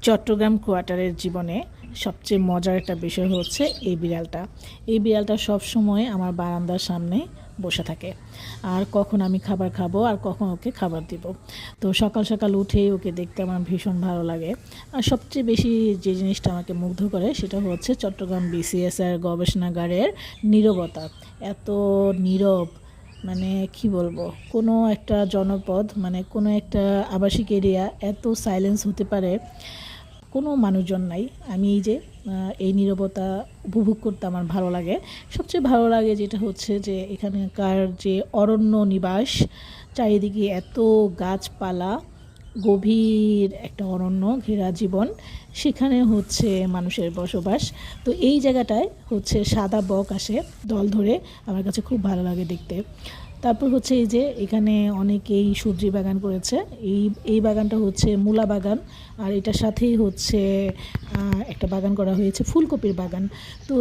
চট্টগ্রাম কোয়ার্টারের জীবনে সবচেয়ে মজার একটা বিষয় হচ্ছে এই বিড়ালটা। এই বিড়ালটা সবসময় আমার বারান্দার সামনে বসে থাকে, আর কখন আমি খাবার খাবো আর কখন ওকে খাবার দিব। তো সকাল সকাল উঠেই ওকে দেখতে আমার ভীষণ ভালো লাগে। আর সবচেয়ে বেশি যে জিনিসটা আমাকে মুগ্ধ করে সেটা হচ্ছে চট্টগ্রাম বিসিএসের গবেষণাগারের নীরবতা। এত নীরব, মানে কি বলবো, কোনো একটা জনপদ, মানে কোনো একটা আবাসিক এরিয়া এত সাইলেন্স হতে পারে, কোনো মানুষজন নাই। আমি এই যে এই নীরবতা উপভোগ করতে আমার ভালো লাগে। সবচেয়ে ভালো লাগে যেটা হচ্ছে যে এখানকার যে অরণ্য নিবাস, চারিদিকে এত গাছপালা, গভীর একটা অরণ্য ঘেরা জীবন, সেখানে হচ্ছে মানুষের বসবাস। তো এই জায়গাটায় হচ্ছে সাদা বক আসে দল ধরে, আমার কাছে খুব ভালো লাগে দেখতে। তারপর হচ্ছে এই যে এখানে অনেকেই সবজি বাগান করেছে। এই এই বাগানটা হচ্ছে মূলা বাগান, আর এটার সাথেই হচ্ছে একটা বাগান করা হয়েছে ফুলকপির বাগান। তো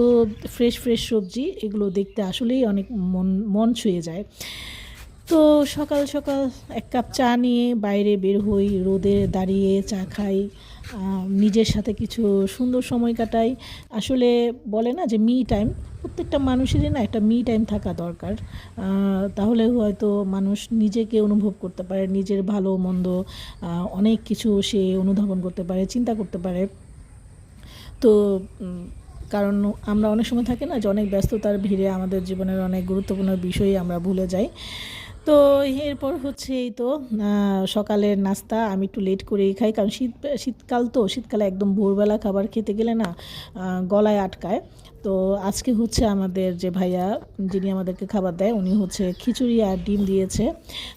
ফ্রেশ ফ্রেশ সবজি, এগুলো দেখতে আসলেই অনেক মন মন ছুঁয়ে যায়। তো সকাল সকাল এক কাপ চা নিয়ে বাইরে বের হই, রোদে দাঁড়িয়ে চা খাই, নিজের সাথে কিছু সুন্দর সময় কাটাই। আসলে বলে না যে মি টাইম, প্রত্যেকটা মানুষেরই না একটা মি টাইম থাকা দরকার। তাহলে হয়তো মানুষ নিজেকে অনুভব করতে পারে, নিজের ভালো মন্দ অনেক কিছু সে অনুধাবন করতে পারে, চিন্তা করতে পারে। তো কারণ আমরা অনেক সময় থাকি না যে অনেক ব্যস্ততার ভিড়ে আমাদের জীবনের অনেক গুরুত্বপূর্ণ বিষয়ই আমরা ভুলে যাই। তো এরপর হচ্ছে এই তো সকালের নাস্তা আমি একটু লেট করেই খাই, কারণ শীতকাল, তো শীতকালে একদম ভোরবেলা খাবার খেতে গেলে না গলায় আটকায়। তো আজকে হচ্ছে আমাদের যে ভাইয়া, যিনি আমাদেরকে খাবার দেয়, উনি হচ্ছে খিচুড়ি আর ডিম দিয়েছে।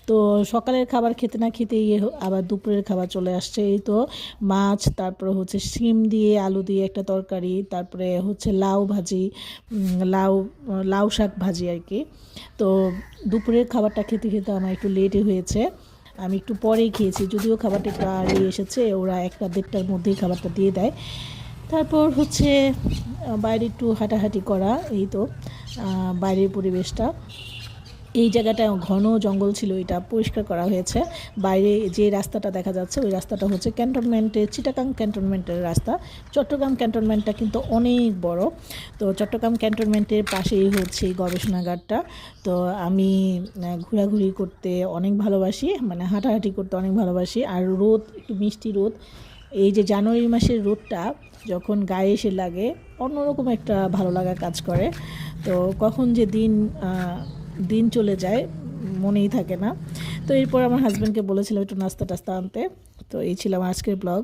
তো সকালের খাবার খেতে না খেতেই আবার দুপুরের খাবার চলে আসছে। এই তো মাছ, তারপরে হচ্ছে শিম দিয়ে আলু দিয়ে একটা তরকারি, তারপরে হচ্ছে লাউ ভাজি, লাউ লাউ শাক ভাজি আর কি। তো দুপুরের খাবারটা খেতে খেতে আমার একটু লেটই হয়েছে, আমি একটু পরেই খেয়েছি, যদিও খাবারটা একটু আগে এসেছে, ওরা 1টা 1:30টার মধ্যেই খাবারটা দিয়ে দেয়। তারপর হচ্ছে বাইরে একটু হাঁটাহাঁটি করা, এই তো বাইরের পরিবেশটা, এই জায়গাটা ঘন জঙ্গল ছিল, এটা পরিষ্কার করা হয়েছে। বাইরে যে রাস্তাটা দেখা যাচ্ছে ওই রাস্তাটা হচ্ছে ক্যান্টনমেন্টের, চিটাগাং ক্যান্টনমেন্টের রাস্তা। চট্টগ্রাম ক্যান্টনমেন্টটা কিন্তু অনেক বড়। তো চট্টগ্রাম ক্যান্টনমেন্টের পাশেই হচ্ছে এই গবেষণাগারটা। তো আমি ঘোরাঘুরি করতে অনেক ভালোবাসি, মানে হাঁটাহাঁটি করতে অনেক ভালোবাসি। আর রোদ, একটু মিষ্টি রোদ, এই যে জানুয়ারি মাসের রোদটা যখন গায়ে এসে লাগে, অন্যরকম একটা ভালো লাগা কাজ করে। তো কখন যে দিন চলে যায় মনেই থাকে না। তো এরপর আমার হাজব্যান্ডকে বলেছিলাম একটু নাস্তা টাস্তা আনতে। তো এই ছিল আমার আজকের ব্লগ।